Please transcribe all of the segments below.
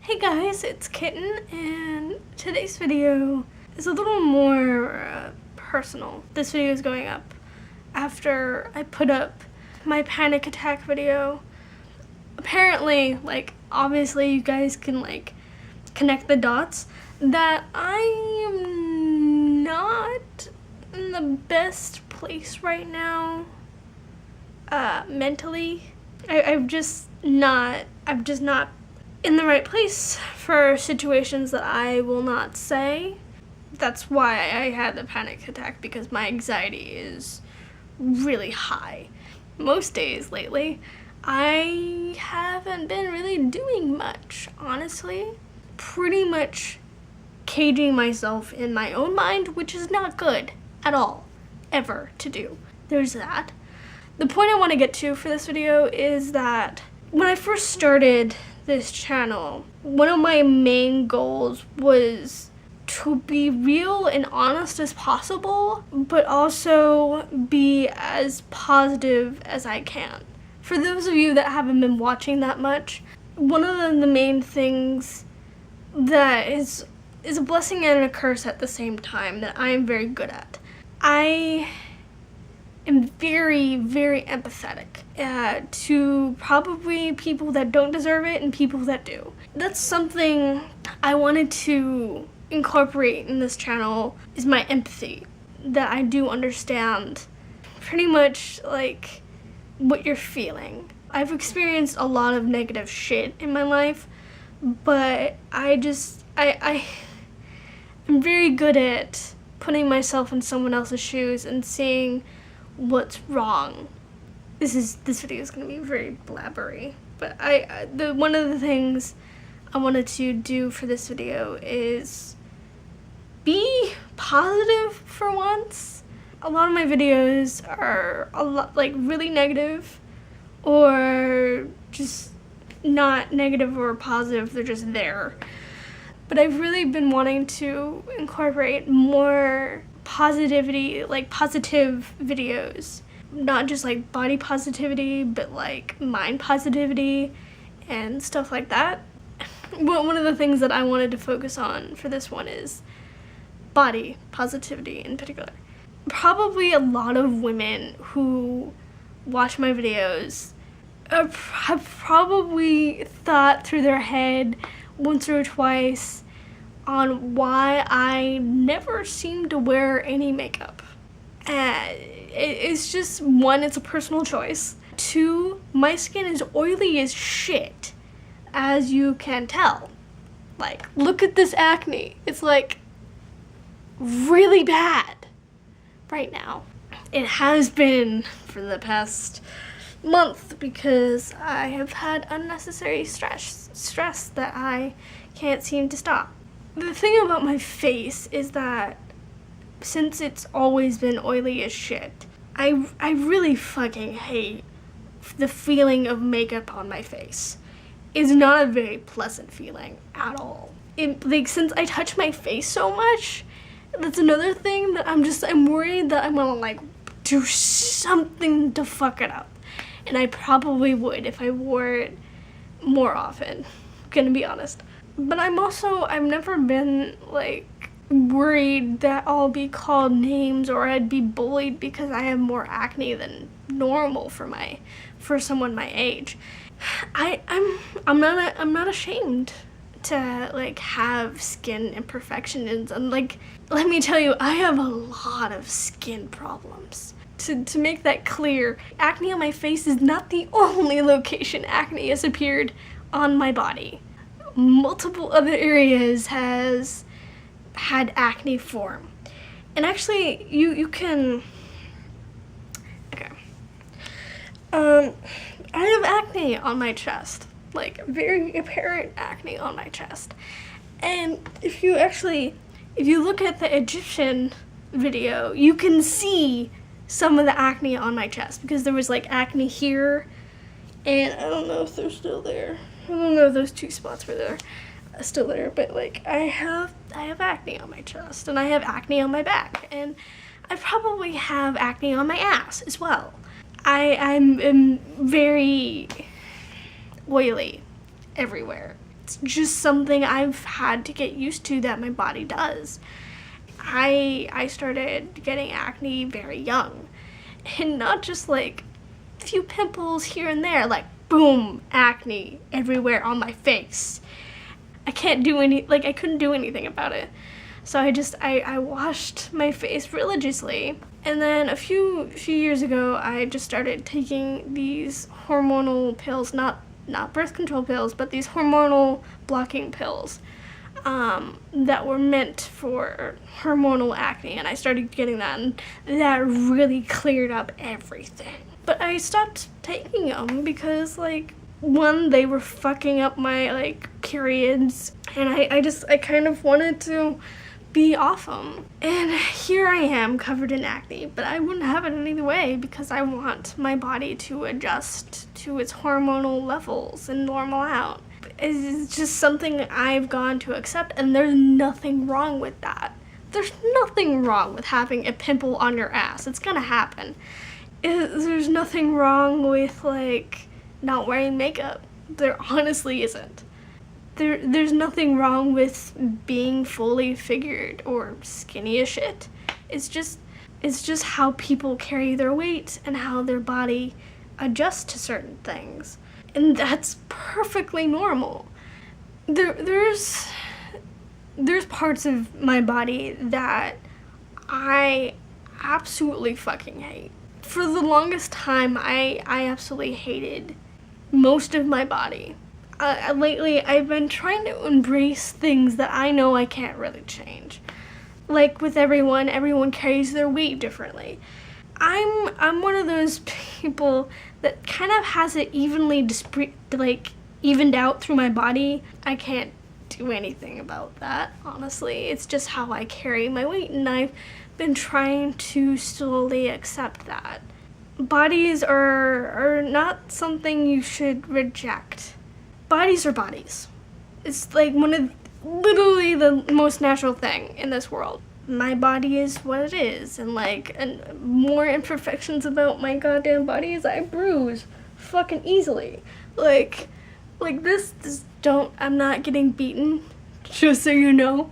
Hey guys, it's Kitten, and today's video is a little more personal. This video is going up after I put up my panic attack video. Apparently, obviously you guys can, connect the dots that I am not in the best place right now, mentally. I'm just not in the right place for situations that I will not say. That's why I had the panic attack, because my anxiety is really high. Most days lately, I haven't been really doing much, honestly. Pretty much caging myself in my own mind, which is not good at all, ever to do. There's that. The point I want to get to for this video is that when I first started this channel, one of my main goals was to be real and honest as possible, but also be as positive as I can. For those of you that haven't been watching that much, one of the main things that is a blessing and a curse at the same time that I am very good at. I am very, very empathetic to probably people that don't deserve it and people that do. That's something I wanted to incorporate in this channel, is my empathy, that I do understand pretty much what you're feeling. I've experienced a lot of negative shit in my life, but I'm very good at putting myself in someone else's shoes and seeing what's wrong. This video is gonna be very blabbery, but one of the things I wanted to do for this video is be positive for once. A lot of my videos are a lot really negative, or just not negative or positive, they're just there. But I've really been wanting to incorporate more positivity, positive videos. Not just body positivity, but mind positivity and stuff like that. Well, one of the things that I wanted to focus on for this one is body positivity in particular. Probably a lot of women who watch my videos have probably thought through their head once or twice on why I never seem to wear any makeup. It's just, one, it's a personal choice. Two, my skin is oily as shit, as you can tell. Look at this acne. It's really bad right now. It has been for the past month because I have had unnecessary stress that I can't seem to stop. The thing about my face is that since it's always been oily as shit, I really fucking hate the feeling of makeup on my face. It's not a very pleasant feeling at all. Since I touch my face so much, that's another thing that I'm worried that I'm gonna do something to fuck it up. And I probably would if I wore it more often, gonna be honest. But I've never been worried that I'll be called names or I'd be bullied because I have more acne than normal for someone my age. I'm not ashamed to have skin imperfections, and let me tell you, I have a lot of skin problems. To make that clear, acne on my face is not the only location acne has appeared on my body. Multiple other areas has had acne form. And actually, you can... Okay. I have acne on my chest. Very apparent acne on my chest. And if you look at the Egyptian video, you can see some of the acne on my chest, because there was acne here, and I don't know if they're still there. I don't know if those two spots were there, still there, but I have acne on my chest, and I have acne on my back, and I probably have acne on my ass as well. I'm very oily everywhere. It's just something I've had to get used to that my body does. I started getting acne very young, and not just like a few pimples here and there, like boom, acne everywhere on my face. I couldn't do anything about it. So I washed my face religiously. And then a few years ago, I just started taking these hormonal pills, not birth control pills, but these hormonal blocking pills that were meant for hormonal acne. And I started getting that, and that really cleared up everything. But I stopped taking them because, like, one, they were fucking up my, like, periods, and I kind of wanted to be off them. And here I am covered in acne, but I wouldn't have it any other way because I want my body to adjust to its hormonal levels and normal out. It's just something I've gone to accept, and there's nothing wrong with that. There's nothing wrong with having a pimple on your ass. It's gonna happen. There's nothing wrong with, like, not wearing makeup. There honestly isn't. There's nothing wrong with being fully figured or skinny as shit. It's just how people carry their weight and how their body adjusts to certain things. And that's perfectly normal. There's parts of my body that I absolutely fucking hate. For the longest time, I absolutely hated most of my body. Lately, I've been trying to embrace things that I know I can't really change. Like with everyone carries their weight differently. I'm one of those people that kind of has it evenly evened out through my body. I can't do anything about that, honestly. It's just how I carry my weight, and I've been trying to slowly accept that. Bodies are not something you should reject. Bodies are bodies. It's like literally the most natural thing in this world. My body is what it is, and more imperfections about my goddamn body is I bruise fucking easily. Like this I'm not getting beaten, just so you know.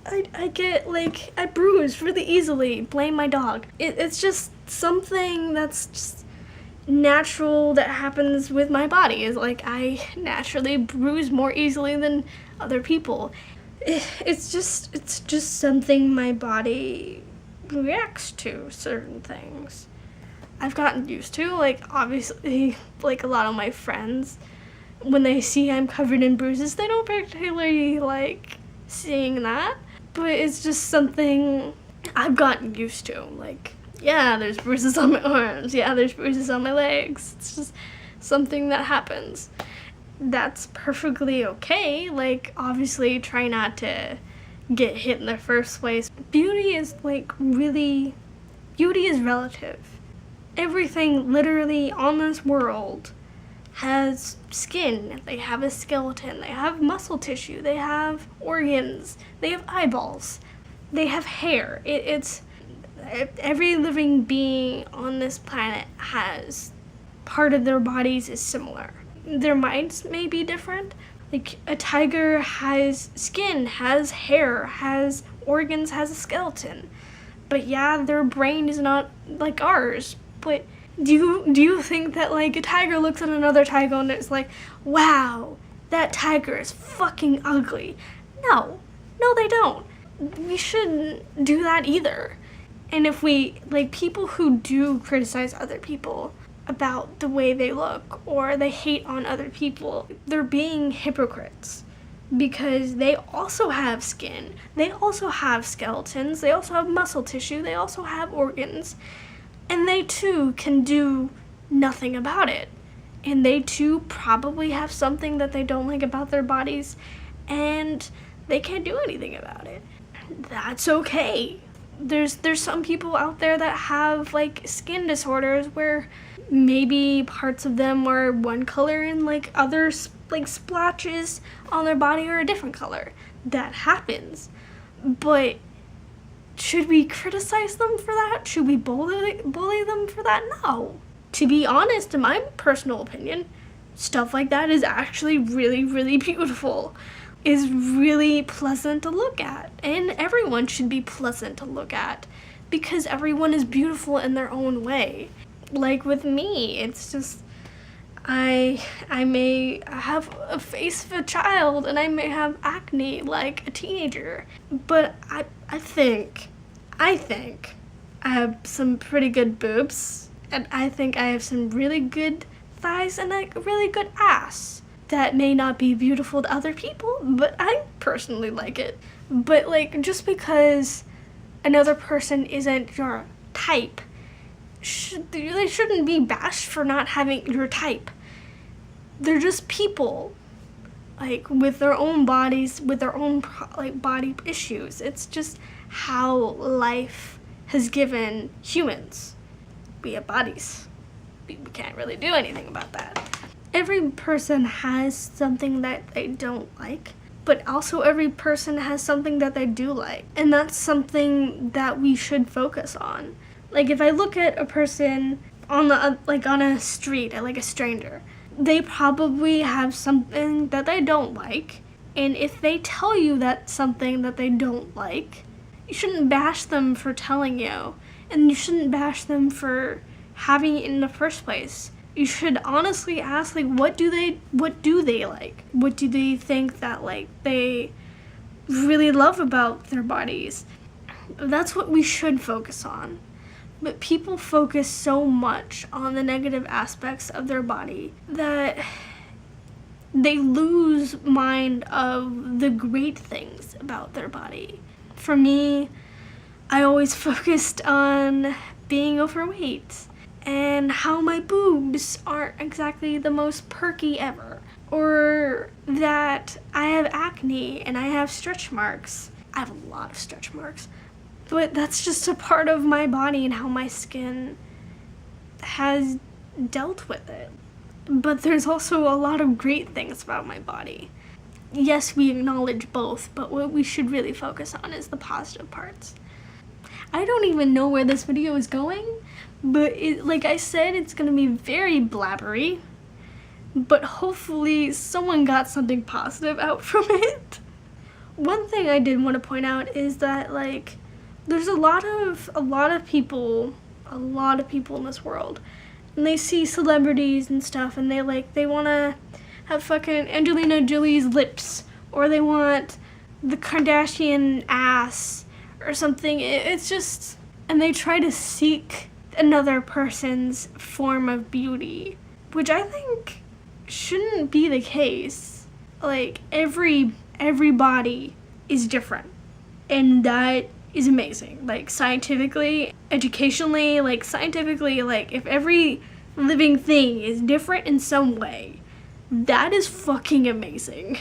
I bruise really easily. Blame my dog. It's just something that's just natural that happens with my body. Is like I naturally bruise more easily than other people. It's just something my body reacts to certain things. I've gotten used to, obviously, a lot of my friends, when they see I'm covered in bruises, they don't particularly like seeing that, but it's just something I've gotten used to. Yeah, there's bruises on my arms. Yeah, there's bruises on my legs. It's just something that happens. That's perfectly okay. Obviously, try not to get hit in the first place. Beauty is relative. Everything literally on this world has skin. They have a skeleton. They have muscle tissue. They have organs. They have eyeballs. They have hair. Every living being on this planet has part of their bodies is similar. Their minds may be different. A tiger has skin, has hair, has organs, has a skeleton. But yeah, their brain is not like ours. But do you think that a tiger looks at another tiger and it's like, wow, that tiger is fucking ugly? No, they don't. We shouldn't do that either. And if people who do criticize other people about the way they look or they hate on other people, they're being hypocrites because they also have skin, they also have skeletons, they also have muscle tissue, they also have organs, and they too can do nothing about it. And they too probably have something that they don't like about their bodies, and they can't do anything about it. That's okay. There's some people out there that have skin disorders where maybe parts of them are one color and other splotches on their body are a different color. That happens. But should we criticize them for that? Should we bully them for that? No. To be honest, in my personal opinion, stuff like that is actually really, really beautiful, is really pleasant to look at, and everyone should be pleasant to look at because everyone is beautiful in their own way. Like with me, it's just I may have a face of a child and I may have acne like a teenager, but I think I have some pretty good boobs, and I think I have some really good thighs and a really good ass that may not be beautiful to other people, but I personally like it. But like, just because another person isn't your type, they shouldn't be bashed for not having your type. They're just people, like, with their own bodies, with their own like body issues. It's just how life has given humans. We have bodies. We can't really do anything about that. Every person has something that they don't like, but also every person has something that they do like. And that's something that we should focus on. Like, if I look at a person on a street, like a stranger, they probably have something that they don't like. And if they tell you that's something that they don't like, you shouldn't bash them for telling you. And you shouldn't bash them for having it in the first place. You should honestly ask, like, what do they like? What do they think that, like, they really love about their bodies? That's what we should focus on. But people focus so much on the negative aspects of their body that they lose mind of the great things about their body. For me, I always focused on being overweight and how my boobs aren't exactly the most perky ever, or that I have acne and I have stretch marks. I have a lot of stretch marks, but that's just a part of my body and how my skin has dealt with it. But there's also a lot of great things about my body. Yes, we acknowledge both, but what we should really focus on is the positive parts. I don't even know where this video is going, but like I said, it's gonna be very blabbery, but hopefully someone got something positive out from it. One thing I did want to point out is that, like, there's a lot of people in this world, and they see celebrities and stuff, and they want to have fucking Angelina Jolie's lips, or they want the Kardashian ass or something. It's just, and they try to seek another person's form of beauty, which I think shouldn't be the case. Like, every body is different, and that is amazing. Like, scientifically, educationally, like, scientifically, like, if every living thing is different in some way, that is fucking amazing.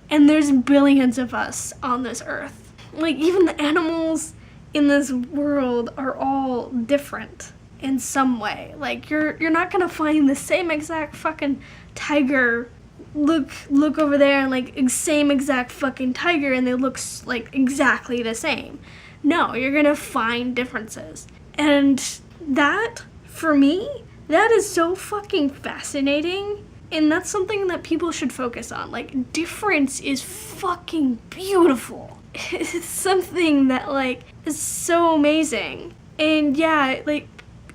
And there's billions of us on this earth. Like, even the animals in this world are all different in some way. Like, you're not gonna find the same exact fucking tiger. Look over there, and like same exact fucking tiger, and they look like exactly the same. No, you're gonna find differences. And that, for me, that is so fucking fascinating. And that's something that people should focus on. Like, difference is fucking beautiful. It's something that, like, is so amazing. And yeah, like,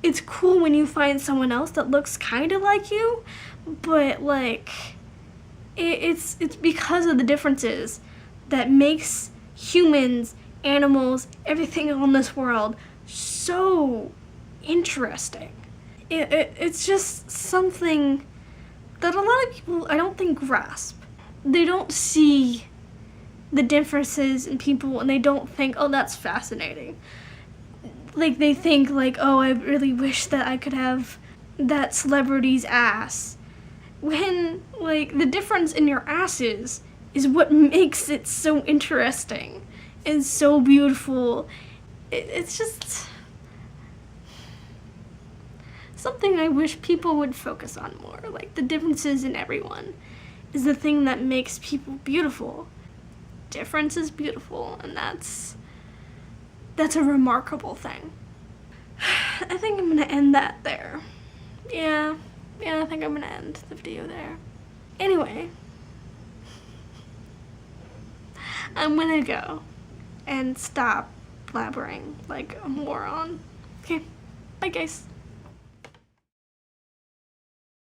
it's cool when you find someone else that looks kind of like you, but like, it's because of the differences that makes humans, animals, everything on this world so interesting. It's just something that a lot of people, I don't think, grasp. They don't see the differences in people, and they don't think, oh, that's fascinating. Like, they think, like, oh, I really wish that I could have that celebrity's ass. When, like, the difference in your asses is what makes it so interesting and so beautiful. It's just something I wish people would focus on more. Like, the differences in everyone is the thing that makes people beautiful. Difference is beautiful, and that's a remarkable thing. I think I'm gonna end that there. Yeah, And I think I'm gonna end the video there. Anyway, I'm gonna go and stop blabbering like a moron. Okay, bye guys.